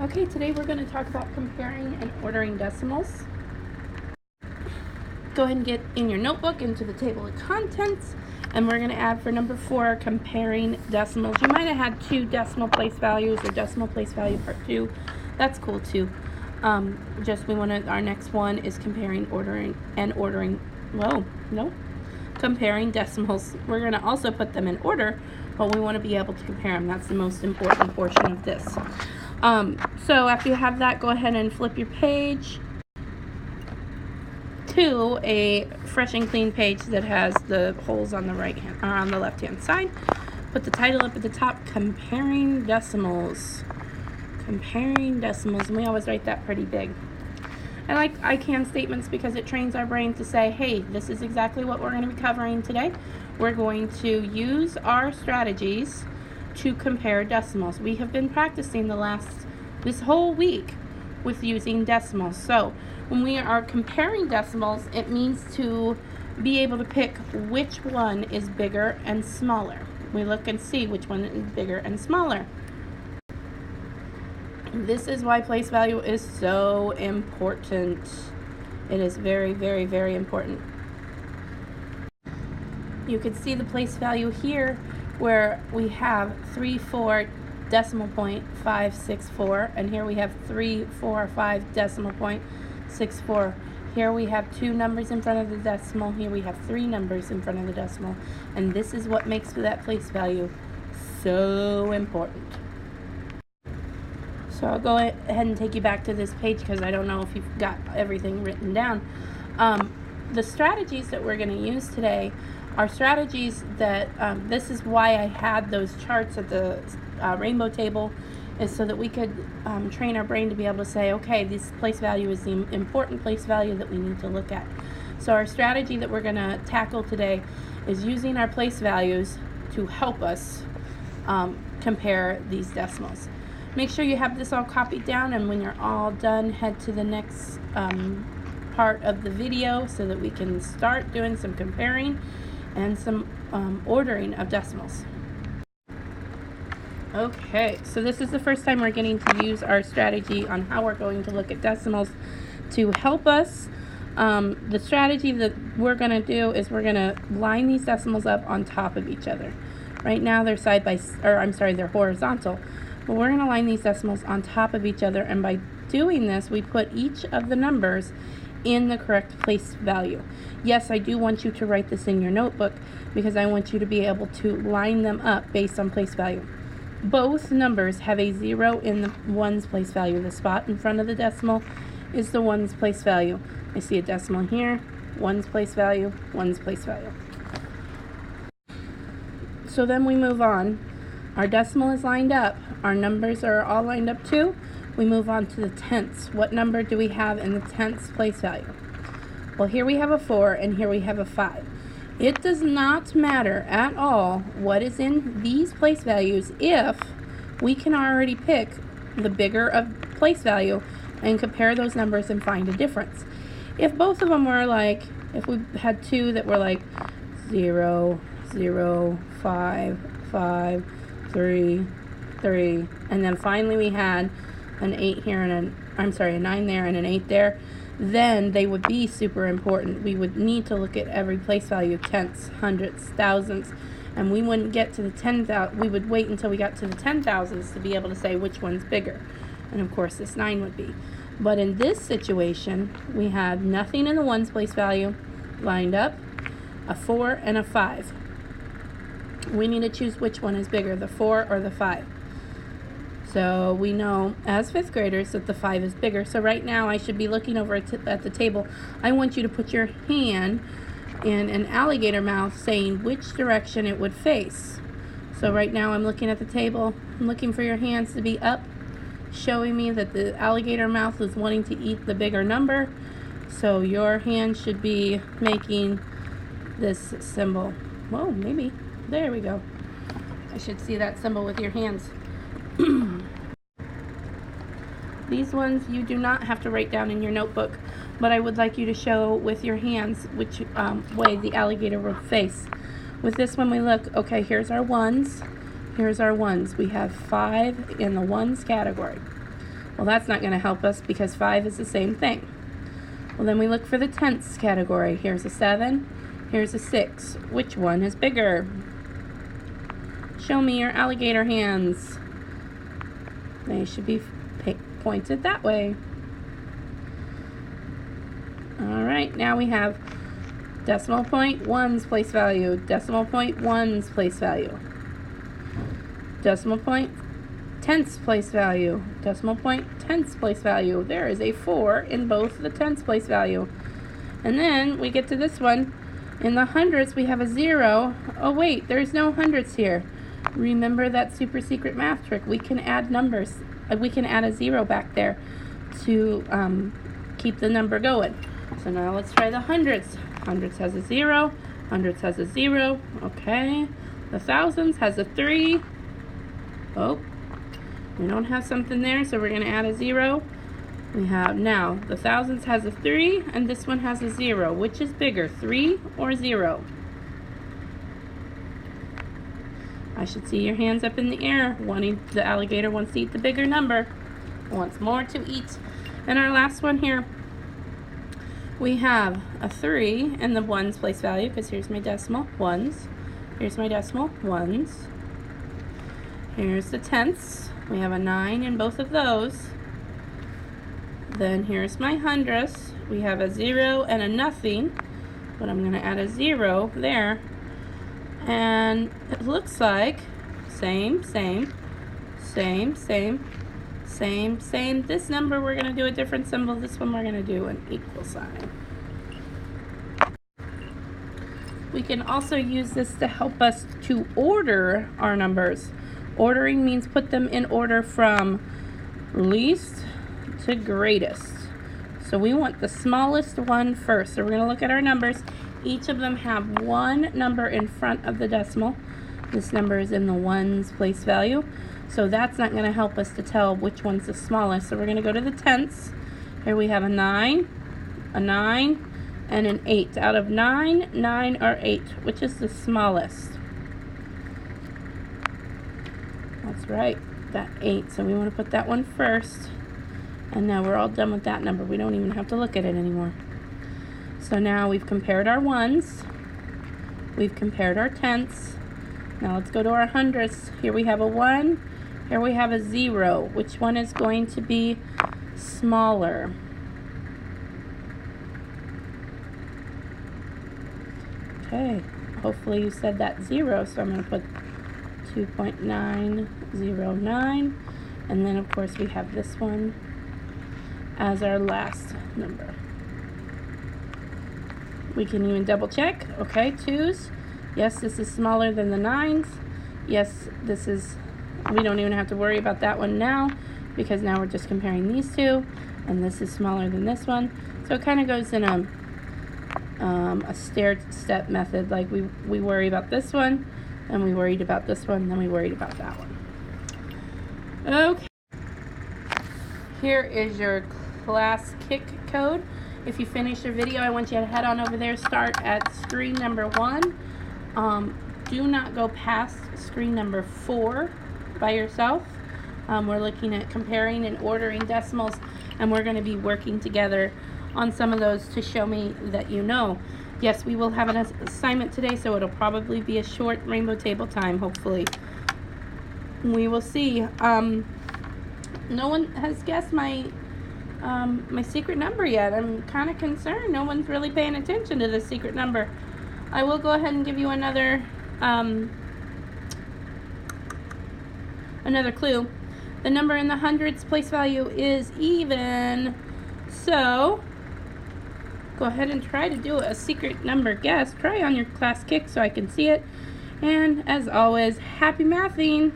Okay, today we're going to talk about comparing and ordering decimals. Go ahead and get in your notebook into the table of contents, and we're going to add for number 4, comparing decimals. You might have had 2 decimal place values or decimal place value part 2. That's cool too. Our next one is comparing comparing decimals. We're going to also put them in order, but we want to be able to compare them. That's the most important portion of this. So after you have that, go ahead and flip your page to a fresh and clean page that has the holes on the left hand side. Put the title up at the top, comparing decimals. Comparing decimals, and we always write that pretty big. I like I can statements because it trains our brain to say, hey, this is exactly what we're going to be covering today. We're going to use our strategies to compare decimals. We have been practicing this whole week with using decimals. So when we are comparing decimals, it means to be able to pick which one is bigger and smaller. We look and see which one is bigger and smaller. This is why place value is so important. It is very, very, very important. You can see the place value here where we have 3,4 decimal point 564, and here we have 345 decimal point 64. Here we have 2 numbers in front of the decimal. Here we have 3 numbers in front of the decimal, and this is what makes that place value so important. So I'll go ahead and take you back to this page because I don't know if you've got everything written down. The strategies that we're going to use today are strategies that, this is why I had those charts at the rainbow table, is so that we could train our brain to be able to say, okay, this place value is the important place value that we need to look at. So our strategy that we're going to tackle today is using our place values to help us compare these decimals. Make sure you have this all copied down, and when you're all done, head to the next part of the video so that we can start doing some comparing and some ordering of decimals. Okay, so this is the first time we're getting to use our strategy on how we're going to look at decimals to help us. The strategy that we're going to do is we're going to line these decimals up on top of each other. Right now they're they're horizontal. But we're going to line these decimals on top of each other, and by doing this, we put each of the numbers in the correct place value. Yes, I do want you to write this in your notebook because I want you to be able to line them up based on place value. Both numbers have a 0 in the ones place value. The spot in front of the decimal is the ones place value. I see a decimal here, ones place value, ones place value. So then we move on. Our decimal is lined up. Our numbers are all lined up too. We move on to the tenths. What number do we have in the tenths place value? Well, here we have a 4 and here we have a 5. It does not matter at all what is in these place values if we can already pick the bigger of place value and compare those numbers and find a difference. If both of them were like, if we had 2 that were like 0, 0, 5, 5, 3, 3, and then finally we had an 8 here and a 9 there and an 8 there, then they would be super important. We would need to look at every place value, tenths, hundredths, thousandths, and we wouldn't get to the 10,000. We would wait until we got to the 10,000s to be able to say which one's bigger, and of course this 9 would be. But in this situation, we have nothing in the ones place value lined up, a 4 and a 5. We need to choose which one is bigger, the 4 or the 5. So we know as 5th graders that the 5 is bigger. So right now I should be looking over at the table. I want you to put your hand in an alligator mouth saying which direction it would face. So right now I'm looking at the table. I'm looking for your hands to be up, showing me that the alligator mouth is wanting to eat the bigger number. So your hand should be making this symbol. Whoa, maybe. There we go. I should see that symbol with your hands. These ones you do not have to write down in your notebook, but I would like you to show with your hands which way the alligator will face. With this one we look, okay, here's our ones. Here's our ones. We have 5 in the ones category. Well, that's not going to help us because 5 is the same thing. Well, then we look for the tenths category. Here's a 7, here's a 6. Which one is bigger? Show me your alligator hands. They should be pointed that way. All right, now we have decimal point 1's place value, decimal point 1's place value, decimal point tenths place value, decimal point tenths place value. There is a 4 in both the tenths place value. And then we get to this one. In the hundredths, we have a 0. Oh wait, there's no hundredths here. Remember that super secret math trick. We can add numbers. We can add a 0 back there to keep the number going. So now let's try the hundredths. Hundredths has a 0. Hundredths has a 0. Okay. The thousands has a 3. Oh, we don't have something there, so we're going to add a 0. We have now the thousands has a 3, and this one has a 0. Which is bigger, 3 or 0? I should see your hands up in the air. The alligator wants to eat the bigger number. Wants more to eat. And our last one here, we have a 3 in the 1's place value, because here's my decimal, 1's. Here's my decimal, 1's. Here's the tenths. We have a 9 in both of those. Then here's my hundredths. We have a 0 and a nothing, but I'm going to add a 0 there. And it looks like same. This number we're going to do a different symbol. This one we're going to do an equal sign. We can also use this to help us to order our numbers. Ordering means put them in order from least to greatest. So we want the smallest one first. So we're going to look at our numbers. Each of them have one number in front of the decimal. This number is in the 1's place value. So that's not going to help us to tell which one's the smallest. So we're going to go to the tenths. Here we have a 9, and an 8. Out of 9, 9 or 8. Which is the smallest? That's right, that 8. So we want to put that one first. And now we're all done with that number. We don't even have to look at it anymore. So now we've compared our 1's. We've compared our tenths. Now let's go to our hundredths. Here we have a 1. Here we have a 0. Which one is going to be smaller? Okay, hopefully you said that 0, so I'm going to put 2.909. And then of course we have this one as our last number. We can even double check. Okay, 2's. Yes, this is smaller than the 9's. Yes, this is, we don't even have to worry about that one now, because now we're just comparing these two, and this is smaller than this one. So it kind of goes in a stair-step method. Like we worry about this one, then we worried about this one, then we worried about that one. Okay. Here is your class kick code. If you finish your video, I want you to head on over there, start at screen number 1. Do not go past screen number 4 by yourself. We're looking at comparing and ordering decimals, and we're going to be working together on some of those to show me that you know. Yes, we will have an assignment today, so it'll probably be a short rainbow table time, hopefully. We will see. No one has guessed my secret number yet. I'm kind of concerned. No one's really paying attention to the secret number. I will go ahead and give you another clue. The number in the hundredths place value is even. So go ahead and try to do a secret number guess. Try on your class kick so I can see it. And as always, happy mathing.